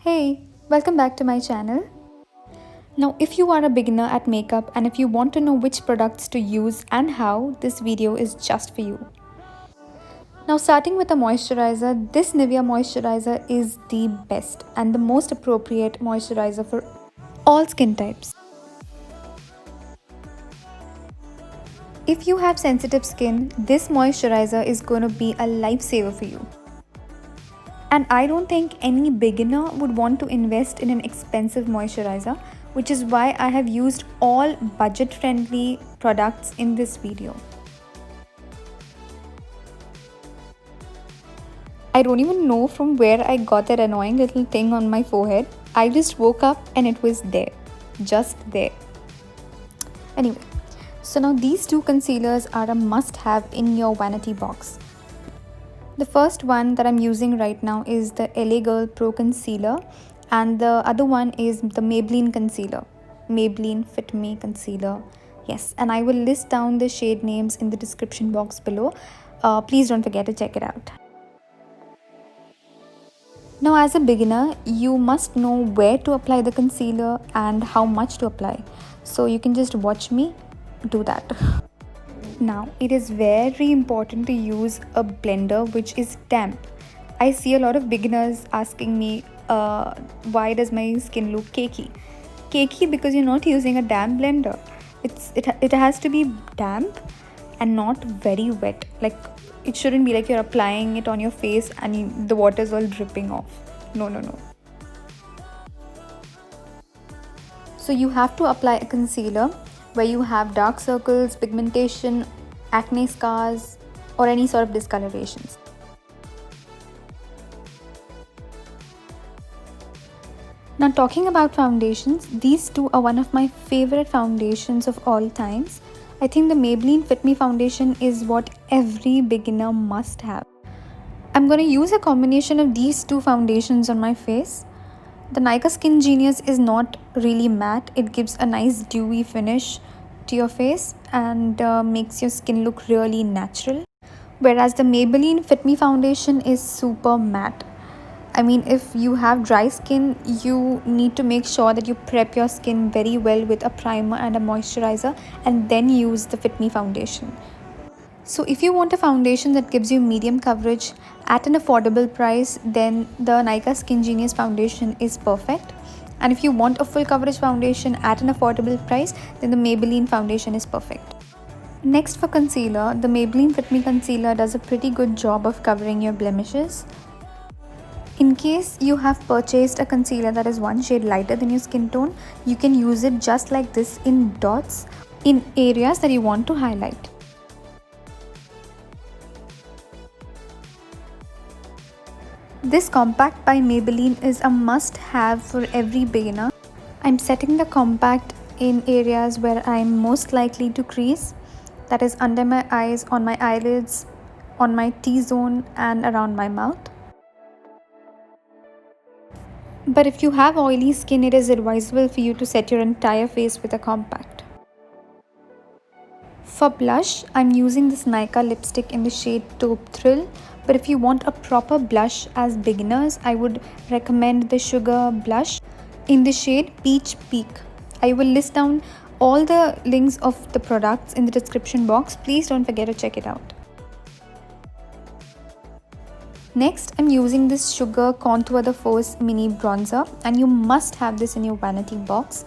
Hey, welcome back to my channel. Now, if you are a beginner at makeup and if you want to know which products to use and how, this video is just for you. Now, starting with a moisturizer, this Nivea moisturizer is the best and the most appropriate moisturizer for all skin types. If you have sensitive skin, this moisturizer is going to be a lifesaver for you. And I don't think any beginner would want to invest in an expensive moisturizer, which is why I have used all budget-friendly products in this video. I don't even know from where I got that annoying little thing on my forehead. I just woke up and it was there, just there. Anyway, so now these two concealers are a must-have in your vanity box. The first one that I'm using right now is the LA Girl Pro Concealer, and the other one is the Maybelline Concealer, Maybelline Fit Me Concealer. Yes, and I will list down the shade names in the description box below. Please don't forget to check it out. Now, as a beginner, you must know where to apply the concealer and how much to apply. So you can just watch me do that. Now, it is very important to use a blender which is damp. I see a lot of beginners asking me, why does my skin look cakey? Cakey because you're not using a damp blender. It has to be damp and not very wet. Like, it shouldn't be like you're applying it on your face and the water is all dripping off. No. So you have to apply a concealer where you have dark circles, pigmentation, acne scars, or any sort of discolorations. Now, talking about foundations, these two are one of my favorite foundations of all times. I think the Maybelline Fit Me foundation is what every beginner must have. I'm going to use a combination of these two foundations on my face. The Nykaa SKINgenius is not really matte. It gives a nice dewy finish to your face and makes your skin look really natural. Whereas the Maybelline Fit Me foundation is super matte. I mean, if you have dry skin, you need to make sure that you prep your skin very well with a primer and a moisturizer and then use the Fit Me foundation. So if you want a foundation that gives you medium coverage at an affordable price, then the Nykaa SKINgenius foundation is perfect. And if you want a full coverage foundation at an affordable price, then the Maybelline foundation is perfect. Next, for concealer, the Maybelline Fit Me Concealer does a pretty good job of covering your blemishes. In case you have purchased a concealer that is one shade lighter than your skin tone, you can use it just like this in dots in areas that you want to highlight. This compact by Maybelline is a must-have for every beginner. I'm setting the compact in areas where I'm most likely to crease, that is under my eyes, on my eyelids, on my T-zone and around my mouth. But if you have oily skin, it is advisable for you to set your entire face with a compact. For blush, I'm using this Nykaa lipstick in the shade Taupe Thrill. But if you want a proper blush as beginners, I would recommend the Sugar blush in the shade Peach Peak. I will list down all the links of the products in the description box. Please don't forget to check it out. Next, I'm using this Sugar Contour the Force Mini Bronzer, and you must have this in your vanity box.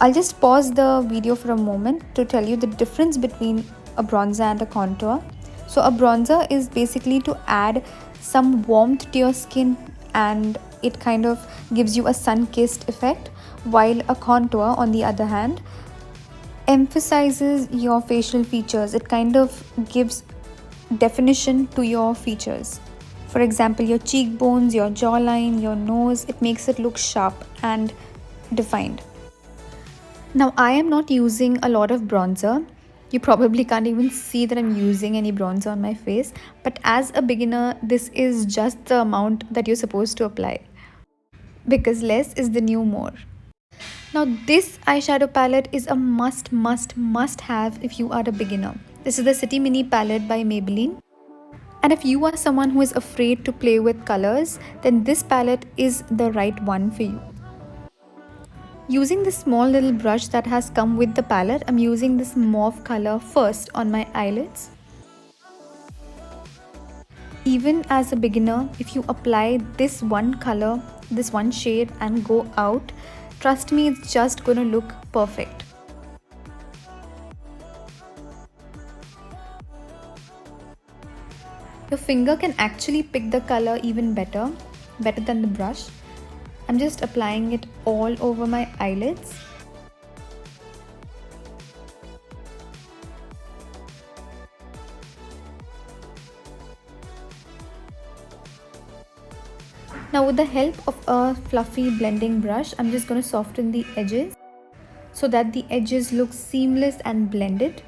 I'll just pause the video for a moment to tell you the difference between a bronzer and a contour. So a bronzer is basically to add some warmth to your skin and it kind of gives you a sun-kissed effect, while a contour, on the other hand, emphasizes your facial features. It kind of gives definition to your features. For example, your cheekbones, your jawline, your nose, it makes it look sharp and defined. Now, I am not using a lot of bronzer. You probably can't even see that I'm using any bronzer on my face. But as a beginner, this is just the amount that you're supposed to apply, because less is the new more. Now, this eyeshadow palette is a must have if you are a beginner. This is the City Mini palette by Maybelline. And if you are someone who is afraid to play with colors, then this palette is the right one for you. Using this small little brush that has come with the palette, I'm using this mauve color first on my eyelids. Even as a beginner, if you apply this one color, this one shade and go out, trust me, it's just gonna look perfect. Your finger can actually pick the color even better than the brush. I'm just applying it all over my eyelids. Now with the help of a fluffy blending brush, I'm just going to soften the edges so that the edges look seamless and blended.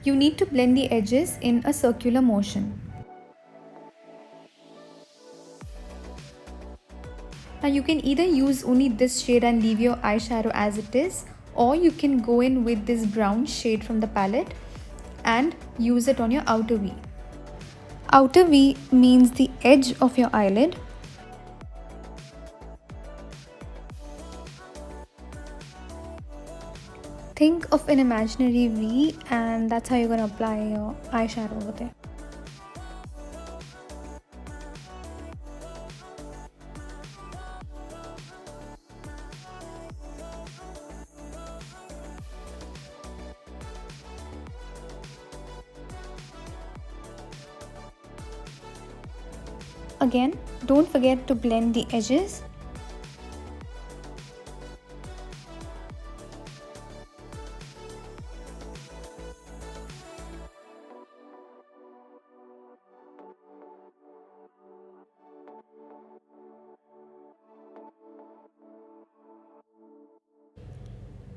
You need to blend the edges in a circular motion. Now you can either use only this shade and leave your eyeshadow as it is, or you can go in with this brown shade from the palette and use it on your outer V. Outer V means the edge of your eyelid. Think of an imaginary V, and that's how you're going to apply your eyeshadow over there. Again, don't forget to blend the edges.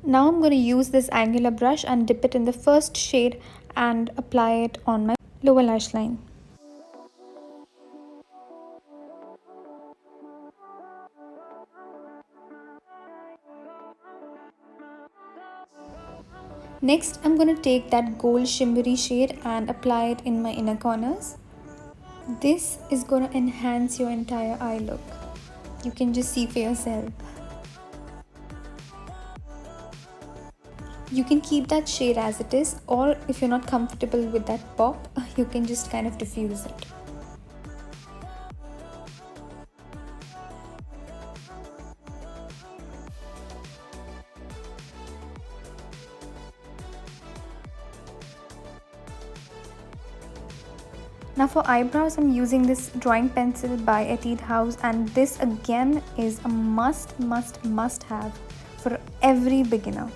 Now I'm going to use this angular brush and dip it in the first shade and apply it on my lower lash line. Next, I'm going to take that gold shimmery shade and apply it in my inner corners. This is going to enhance your entire eye look. You can just see for yourself. You can keep that shade as it is, or if you're not comfortable with that pop, you can just kind of diffuse it. Now for eyebrows, I'm using this drawing pencil by Etude House, and this again is a must have for every beginner.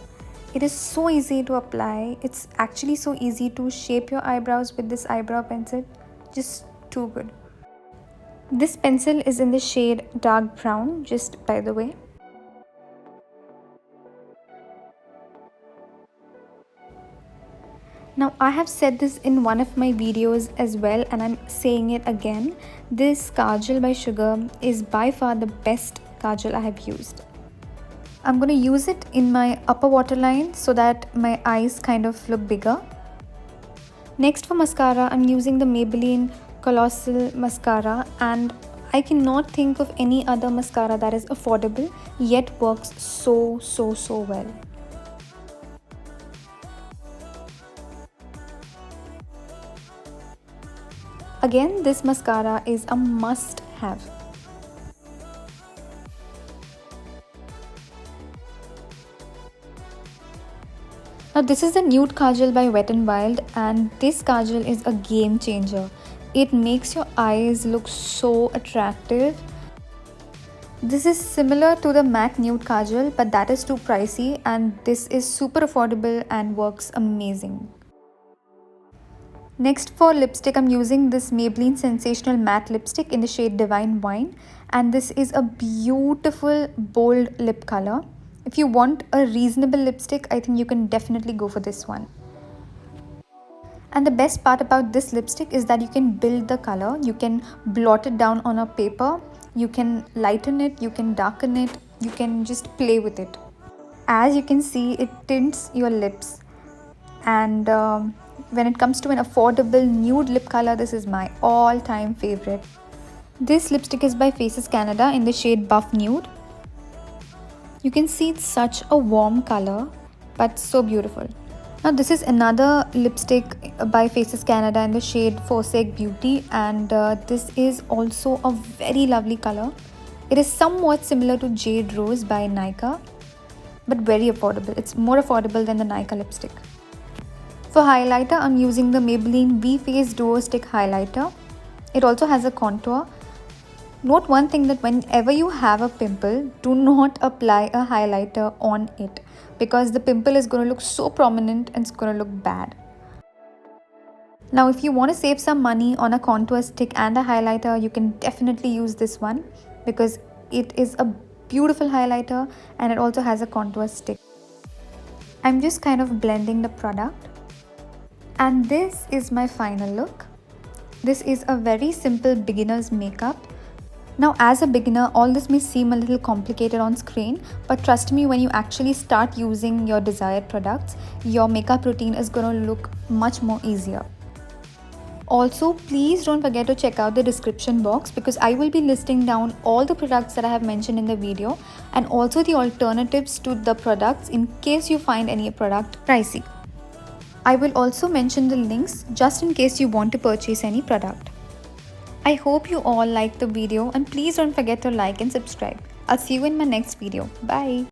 It is so easy to apply. It's actually so easy to shape your eyebrows with this eyebrow pencil. Just too good. This pencil is in the shade dark brown, just by the way. Now I have said this in one of my videos as well, and I'm saying it again. This Kajal by Sugar is by far the best Kajal I have used. I'm going to use it in my upper waterline so that my eyes kind of look bigger. Next for mascara, I'm using the Maybelline Colossal Mascara, and I cannot think of any other mascara that is affordable yet works so well. Again, this mascara is a must have. Now this is the Nude Kajal by Wet n Wild, and this Kajal is a game changer. It makes your eyes look so attractive. This is similar to the MAC Nude Kajal, but that is too pricey, and this is super affordable and works amazing. Next for lipstick, I'm using this Maybelline Sensational Matte Lipstick in the shade Divine Wine, and this is a beautiful bold lip color. If you want a reasonable lipstick, I think you can definitely go for this one. And the best part about this lipstick is that you can build the color. You can blot it down on a paper, you can lighten it, you can darken it, you can just play with it. As you can see, it tints your lips, and when it comes to an affordable nude lip color, this is my all-time favorite. This lipstick is by Faces Canada in the shade Buff Nude. You can see it's such a warm color, but so beautiful. Now this is another lipstick by Faces Canada in the shade Forsake Beauty, and this is also a very lovely color. It is somewhat similar to Jade Rose by Nykaa, but very affordable. It's more affordable than the Nykaa lipstick. For highlighter, I'm using the Maybelline V-Face Duo Stick Highlighter. It also has a contour. Note one thing, that whenever you have a pimple, do not apply a highlighter on it, because the pimple is going to look so prominent and it's going to look bad. Now if you want to save some money on a contour stick and a highlighter, you can definitely use this one, because it is a beautiful highlighter and it also has a contour stick. I'm just kind of blending the product, and this is my final look. This is a very simple beginner's makeup. Now as a beginner, all this may seem a little complicated on screen, but trust me, when you actually start using your desired products, your makeup routine is going to look much more easier. Also, please don't forget to check out the description box, because I will be listing down all the products that I have mentioned in the video, and also the alternatives to the products in case you find any product pricey. I will also mention the links just in case you want to purchase any product. I hope you all liked the video, and please don't forget to like and subscribe. I'll see you in my next video. Bye.